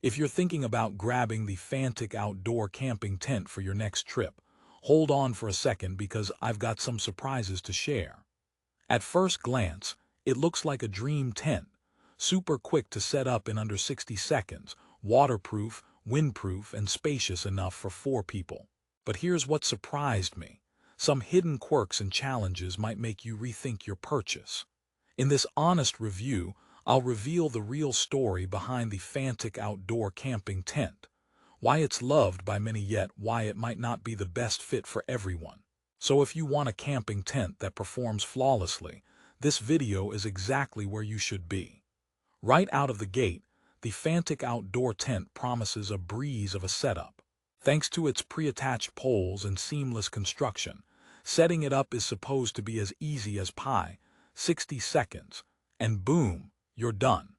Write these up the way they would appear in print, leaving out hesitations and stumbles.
If you're thinking about grabbing the Fantik Outdoor Camping Tent for your next trip, hold on for a second because I've got some surprises to share. At first glance, it looks like a dream tent, super quick to set up in under 60 seconds, waterproof, windproof, and spacious enough for 4 people. But here's what surprised me. Some hidden quirks and challenges might make you rethink your purchase. In this honest review, I'll reveal the real story behind the Fantik Outdoor Camping Tent, why it's loved by many yet why it might not be the best fit for everyone. So if you want a camping tent that performs flawlessly, this video is exactly where you should be. Right out of the gate, the Fantik Outdoor Tent promises a breeze of a setup. Thanks to its pre-attached poles and seamless construction, setting it up is supposed to be as easy as pie, 60 seconds, and boom, you're done.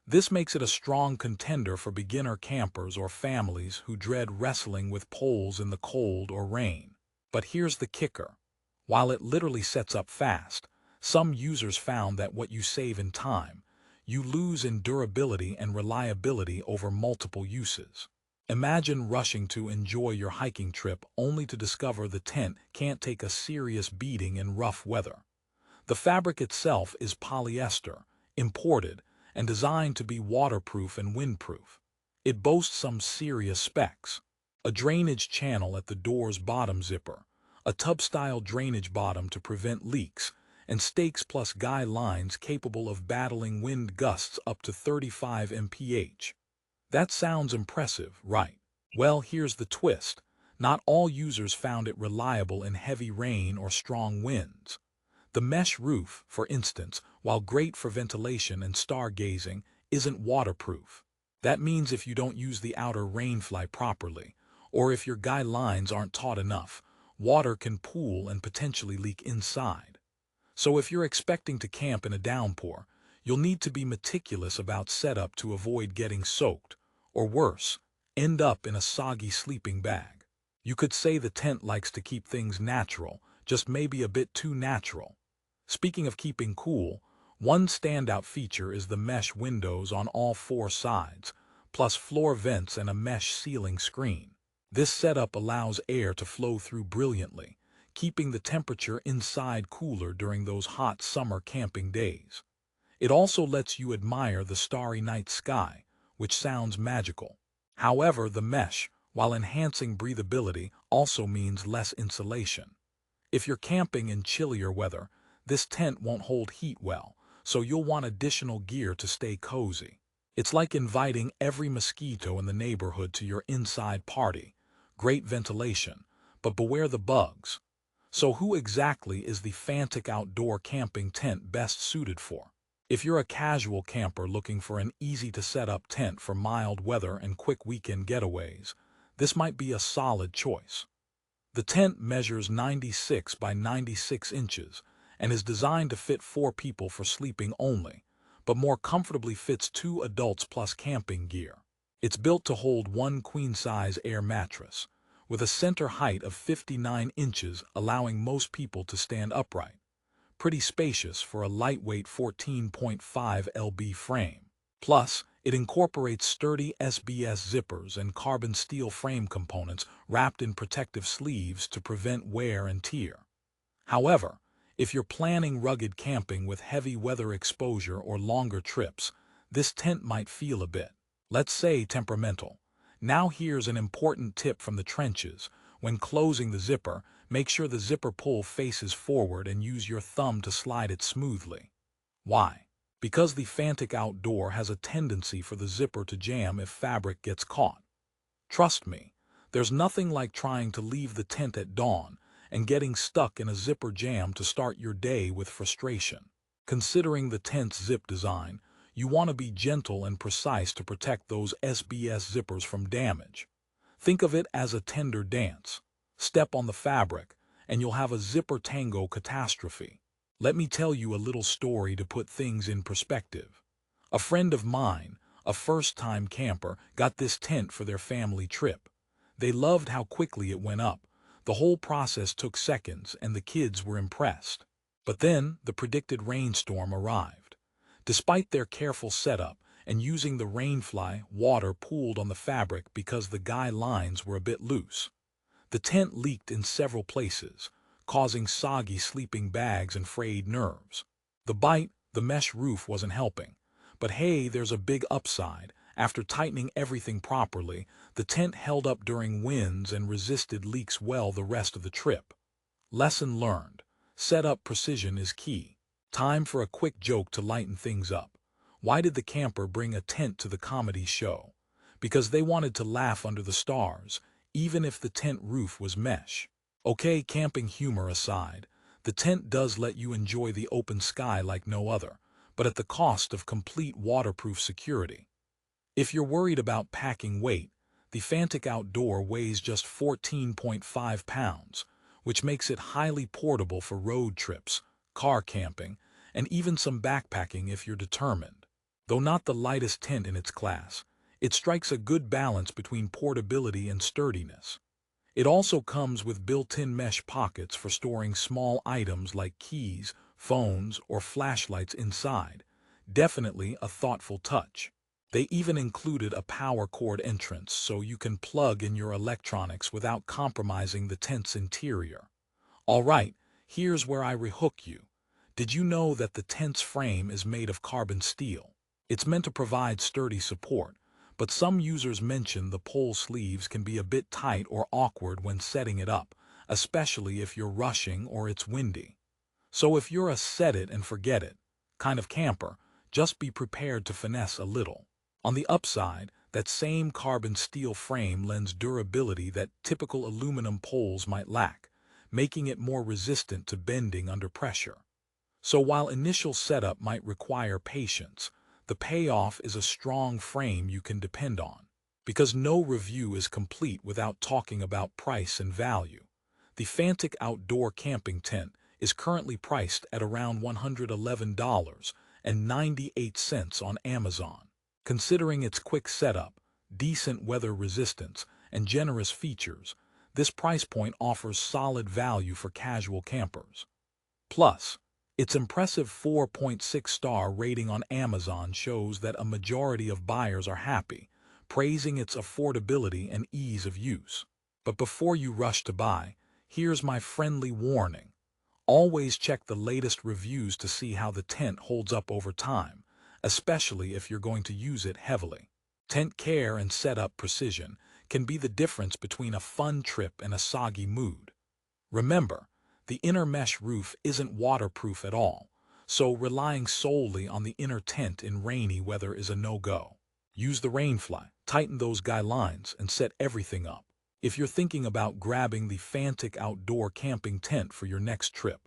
This makes it a strong contender for beginner campers or families who dread wrestling with poles in the cold or rain. But here's the kicker. While it literally sets up fast, some users found that what you save in time, you lose in durability and reliability over multiple uses. Imagine rushing to enjoy your hiking trip only to discover the tent can't take a serious beating in rough weather. The fabric itself is polyester, imported, and designed to be waterproof and windproof. It boasts some serious specs. A drainage channel at the door's bottom zipper, a tub-style drainage bottom to prevent leaks, and stakes plus guy lines capable of battling wind gusts up to 35 mph. That sounds impressive, right? Well, here's the twist. Not all users found it reliable in heavy rain or strong winds. The mesh roof, for instance, while great for ventilation and stargazing, isn't waterproof. That means if you don't use the outer rainfly properly, or if your guy lines aren't taut enough, water can pool and potentially leak inside. So if you're expecting to camp in a downpour, you'll need to be meticulous about setup to avoid getting soaked, or worse, end up in a soggy sleeping bag. You could say the tent likes to keep things natural, just maybe a bit too natural. Speaking of keeping cool, one standout feature is the mesh windows on all 4 sides, plus floor vents and a mesh ceiling screen. This setup allows air to flow through brilliantly, keeping the temperature inside cooler during those hot summer camping days. It also lets you admire the starry night sky, which sounds magical. However, the mesh, while enhancing breathability, also means less insulation. If you're camping in chillier weather, this tent won't hold heat well, so you'll want additional gear to stay cozy. It's like inviting every mosquito in the neighborhood to your inside party. Great ventilation, but beware the bugs. So who exactly is the Fantik Outdoor Camping Tent best suited for? If you're a casual camper looking for an easy-to-set-up tent for mild weather and quick weekend getaways, this might be a solid choice. The tent measures 96 by 96 inches and is designed to fit 4 people for sleeping only, but more comfortably fits 2 adults plus camping gear. It's built to hold 1 queen-size air mattress, with a center height of 59 inches allowing most people to stand upright. Pretty spacious for a lightweight 14.5 lb frame. Plus, it incorporates sturdy SBS zippers and carbon steel frame components wrapped in protective sleeves to prevent wear and tear. However, if you're planning rugged camping with heavy weather exposure or longer trips, this tent might feel a bit, let's say, temperamental. Now here's an important tip from the trenches. When closing the zipper, make sure the zipper pull faces forward and use your thumb to slide it smoothly. Why? Because the Fantik Outdoor has a tendency for the zipper to jam if fabric gets caught. Trust me, there's nothing like trying to leave the tent at dawn and getting stuck in a zipper jam to start your day with frustration. Considering the tent's zip design, you want to be gentle and precise to protect those SBS zippers from damage. Think of it as a tender dance. Step on the fabric, and you'll have a zipper tango catastrophe. Let me tell you a little story to put things in perspective. A friend of mine, a first-time camper, got this tent for their family trip. They loved how quickly it went up. The whole process took seconds, and the kids were impressed. But then, the predicted rainstorm arrived. Despite their careful setup and using the rainfly, water pooled on the fabric because the guy lines were a bit loose. The tent leaked in several places, causing soggy sleeping bags and frayed nerves. The mesh roof wasn't helping. But hey, there's a big upside. After tightening everything properly, the tent held up during winds and resisted leaks well the rest of the trip. Lesson learned. Setup precision is key. Time for a quick joke to lighten things up. Why did the camper bring a tent to the comedy show? Because they wanted to laugh under the stars, even if the tent roof was mesh. Okay, camping humor aside, the tent does let you enjoy the open sky like no other, but at the cost of complete waterproof security. If you're worried about packing weight, the FanttikOutdoor weighs just 14.5 pounds, which makes it highly portable for road trips, car camping, and even some backpacking if you're determined. Though not the lightest tent in its class, it strikes a good balance between portability and sturdiness. It also comes with built-in mesh pockets for storing small items like keys, phones, or flashlights inside. Definitely a thoughtful touch. They even included a power cord entrance so you can plug in your electronics without compromising the tent's interior. Alright, here's where I rehook you. Did you know that the tent's frame is made of carbon steel? It's meant to provide sturdy support, but some users mention the pole sleeves can be a bit tight or awkward when setting it up, especially if you're rushing or it's windy. So if you're a set it and forget it kind of camper, just be prepared to finesse a little. On the upside, that same carbon steel frame lends durability that typical aluminum poles might lack, making it more resistant to bending under pressure. So while initial setup might require patience, the payoff is a strong frame you can depend on. Because no review is complete without talking about price and value. The FanttikOutdoor Camping Tent is currently priced at around $111.98 on Amazon. Considering its quick setup, decent weather resistance, and generous features, this price point offers solid value for casual campers. Plus, its impressive 4.6-star rating on Amazon shows that a majority of buyers are happy, praising its affordability and ease of use. But before you rush to buy, here's my friendly warning. Always check the latest reviews to see how the tent holds up over time, especially if you're going to use it heavily. Tent care and setup precision can be the difference between a fun trip and a soggy mood. Remember, the inner mesh roof isn't waterproof at all, so relying solely on the inner tent in rainy weather is a no-go. Use the rainfly, tighten those guy lines, and set everything up. If you're thinking about grabbing the FanttikOutdoor Camping Tent for your next trip,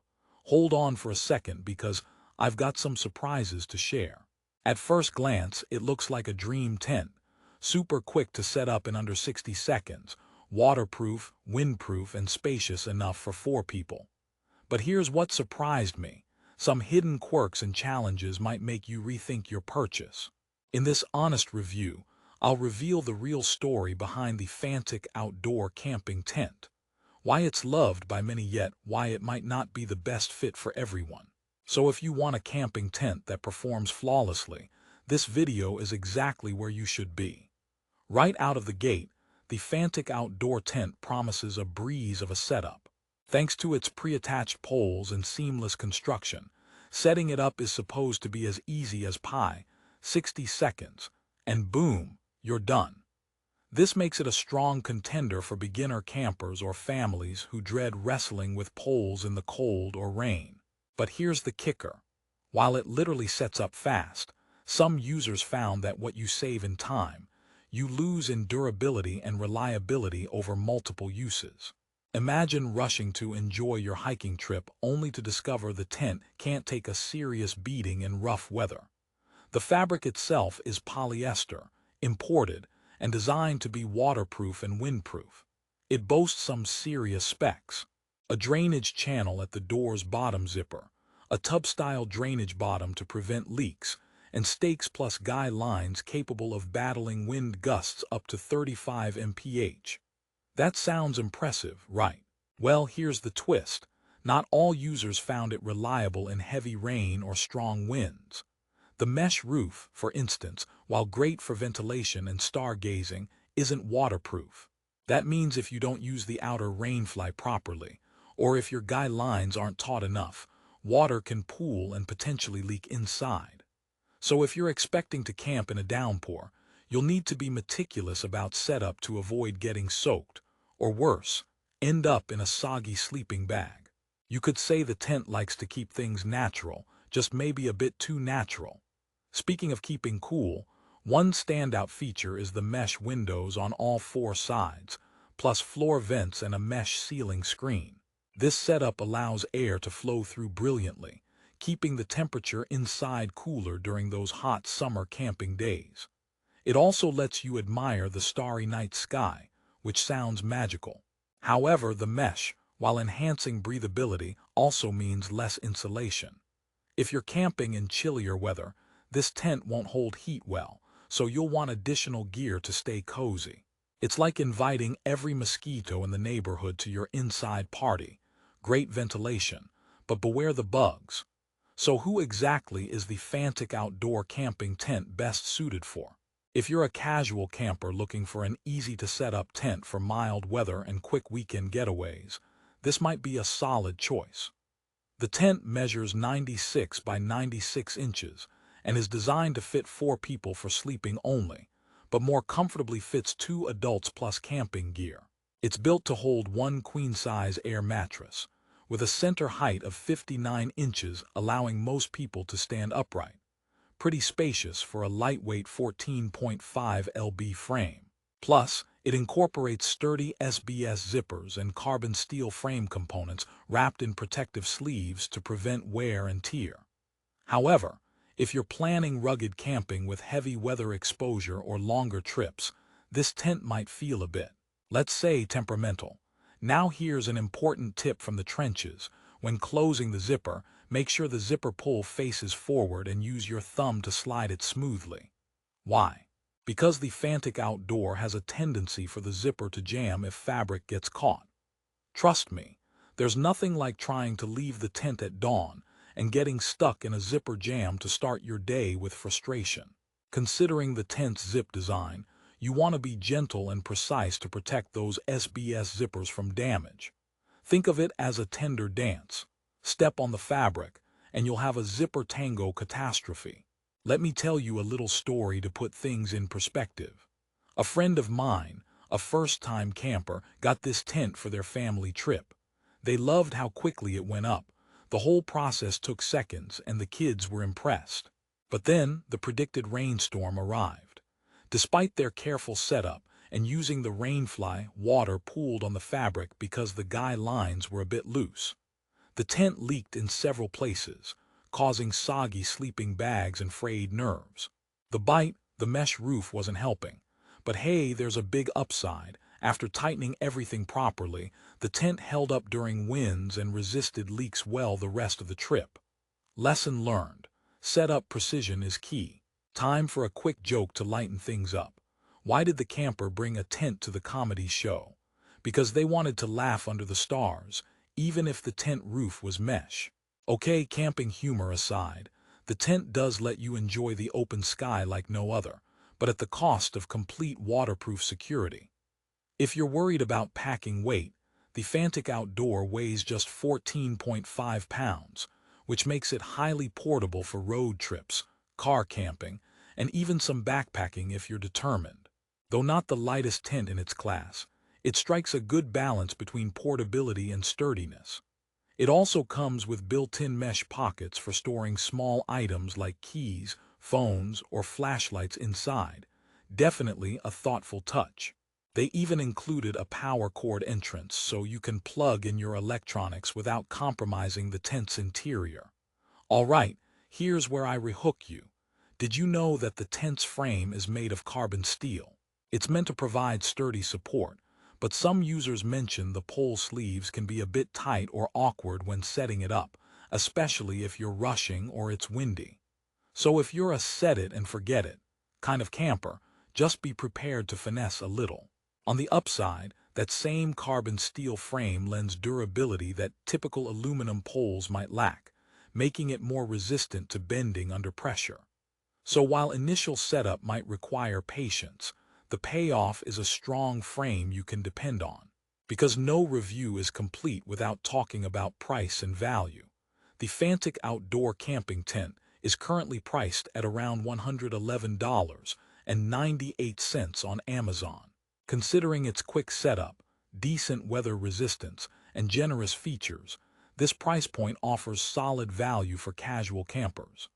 hold on for a second because I've got some surprises to share. At first glance, it looks like a dream tent, super quick to set up in under 60 seconds, waterproof, windproof, and spacious enough for 4 people. But here's what surprised me. Some hidden quirks and challenges might make you rethink your purchase. In this honest review, I'll reveal the real story behind the FanttikOutdoor Camping Tent, why it's loved by many yet why it might not be the best fit for everyone. So if you want a camping tent that performs flawlessly, this video is exactly where you should be. Right out of the gate, the FanttikOutdoor Tent promises a breeze of a setup. Thanks to its pre-attached poles and seamless construction, setting it up is supposed to be as easy as pie, 60 seconds, and boom, you're done. This makes it a strong contender for beginner campers or families who dread wrestling with poles in the cold or rain. But here's the kicker. While it literally sets up fast, some users found that what you save in time, you lose in durability and reliability over multiple uses. Imagine rushing to enjoy your hiking trip only to discover the tent can't take a serious beating in rough weather. The fabric itself is polyester, imported, and designed to be waterproof and windproof. It boasts some serious specs. A drainage channel at the door's bottom zipper, a tub-style drainage bottom to prevent leaks, and stakes plus guy lines capable of battling wind gusts up to 35 mph. That sounds impressive, right? Well, here's the twist. Not all users found it reliable in heavy rain or strong winds. The mesh roof, for instance, while great for ventilation and stargazing, isn't waterproof. That means if you don't use the outer rainfly properly, or if your guy lines aren't taut enough, water can pool and potentially leak inside. So if you're expecting to camp in a downpour, you'll need to be meticulous about setup to avoid getting soaked, or worse, end up in a soggy sleeping bag. You could say the tent likes to keep things natural, just maybe a bit too natural. Speaking of keeping cool, one standout feature is the mesh windows on all four sides, plus floor vents and a mesh ceiling screen. This setup allows air to flow through brilliantly, keeping the temperature inside cooler during those hot summer camping days. It also lets you admire the starry night sky, which sounds magical. However, the mesh, while enhancing breathability, also means less insulation. If you're camping in chillier weather, this tent won't hold heat well, so you'll want additional gear to stay cozy. It's like inviting every mosquito in the neighborhood to your inside party. Great ventilation, but beware the bugs. So who exactly is the Fantik Outdoor Camping Tent best suited for? If you're a casual camper looking for an easy-to-set-up tent for mild weather and quick weekend getaways, this might be a solid choice. The tent measures 96 by 96 inches and is designed to fit 4 people for sleeping only, but more comfortably fits 2 adults plus camping gear. It's built to hold 1 queen-size air mattress, with a center height of 59 inches allowing most people to stand upright. Pretty spacious for a lightweight 14.5 lb frame. Plus, it incorporates sturdy SBS zippers and carbon steel frame components wrapped in protective sleeves to prevent wear and tear. However, if you're planning rugged camping with heavy weather exposure or longer trips, this tent might feel a bit, let's say, temperamental. Now here's an important tip from the trenches. When closing the zipper, make sure the zipper pull faces forward and use your thumb to slide it smoothly. Why? Because the Fantik Outdoor has a tendency for the zipper to jam if fabric gets caught. Trust me, there's nothing like trying to leave the tent at dawn and getting stuck in a zipper jam to start your day with frustration. Considering the tent's zip design, you want to be gentle and precise to protect those SBS zippers from damage. Think of it as a tender dance. Step on the fabric, and you'll have a zipper tango catastrophe. Let me tell you a little story to put things in perspective. A friend of mine, a first-time camper, got this tent for their family trip. They loved how quickly it went up. The whole process took seconds, and the kids were impressed. But then, the predicted rainstorm arrived. Despite their careful setup and using the rainfly, water pooled on the fabric because the guy lines were a bit loose. The tent leaked in several places, causing soggy sleeping bags and frayed nerves. The mesh roof wasn't helping. But hey, there's a big upside. After tightening everything properly, the tent held up during winds and resisted leaks well the rest of the trip. Lesson learned. Setup precision is key. Time for a quick joke to lighten things up. Why did the camper bring a tent to the comedy show? Because they wanted to laugh under the stars, even if the tent roof was mesh. Okay, camping humor aside, the tent does let you enjoy the open sky like no other, but at the cost of complete waterproof security. If you're worried about packing weight, the Fantik Outdoor weighs just 14.5 pounds, which makes it highly portable for road trips, car camping, and even some backpacking if you're determined. Though not the lightest tent in its class, it strikes a good balance between portability and sturdiness. It also comes with built-in mesh pockets for storing small items like keys, phones, or flashlights inside. Definitely a thoughtful touch. They even included a power cord entrance so you can plug in your electronics without compromising the tent's interior. Alright, here's where I rehook you. Did you know that the tent's frame is made of carbon steel? It's meant to provide sturdy support, but some users mention the pole sleeves can be a bit tight or awkward when setting it up, especially if you're rushing or it's windy. So if you're a set-it-and-forget-it kind of camper, just be prepared to finesse a little. On the upside, that same carbon steel frame lends durability that typical aluminum poles might lack, making it more resistant to bending under pressure. So while initial setup might require patience, the payoff is a strong frame you can depend on. Because no review is complete without talking about price and value. The Fantik Outdoor Camping Tent is currently priced at around $111.98 on Amazon. Considering its quick setup, decent weather resistance, and generous features, this price point offers solid value for casual campers.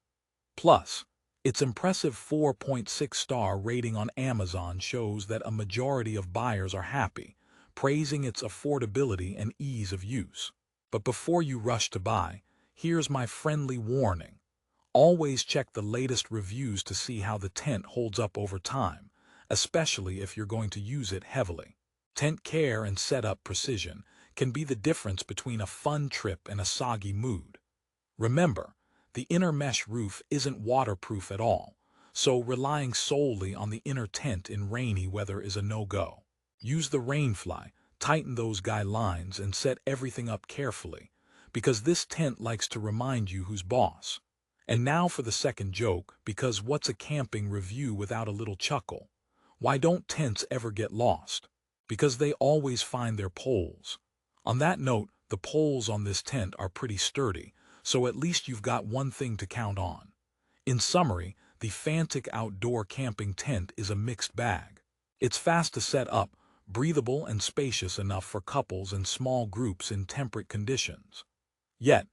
Plus, its impressive 4.6-star rating on Amazon shows that a majority of buyers are happy, praising its affordability and ease of use. But before you rush to buy, here's my friendly warning. Always check the latest reviews to see how the tent holds up over time, especially if you're going to use it heavily. Tent care and setup precision can be the difference between a fun trip and a soggy mood. Remember, the inner mesh roof isn't waterproof at all, so relying solely on the inner tent in rainy weather is a no-go. Use the rainfly, tighten those guy lines, and set everything up carefully, because this tent likes to remind you who's boss. And now for the second joke, because what's a camping review without a little chuckle? Why don't tents ever get lost? Because they always find their poles. On that note, the poles on this tent are pretty sturdy, so at least you've got one thing to count on. In summary, the Fantik Outdoor Camping Tent is a mixed bag. It's fast to set up, breathable and spacious enough for couples and small groups in temperate conditions. Yet,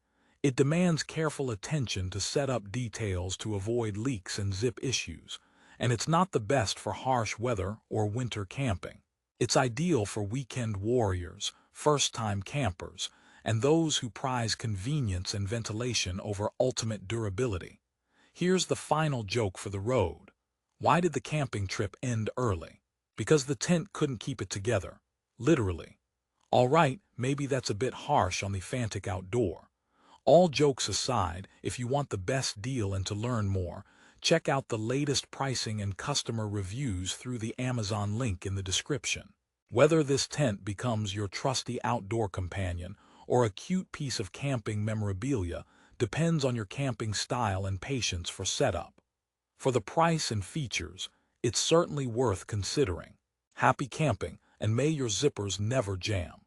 it demands careful attention to set up details to avoid leaks and zip issues, and it's not the best for harsh weather or winter camping. It's ideal for weekend warriors, first-time campers, and those who prize convenience and ventilation over ultimate durability. Here's the final joke for the road. Why did the camping trip end early? Because the tent couldn't keep it together. Literally. All right, maybe that's a bit harsh on the Fantik Outdoor. All jokes aside, if you want the best deal and to learn more, check out the latest pricing and customer reviews through the Amazon link in the description. Whether this tent becomes your trusty outdoor companion or a cute piece of camping memorabilia depends on your camping style and patience for setup. For the price and features, it's certainly worth considering. Happy camping, and may your zippers never jam.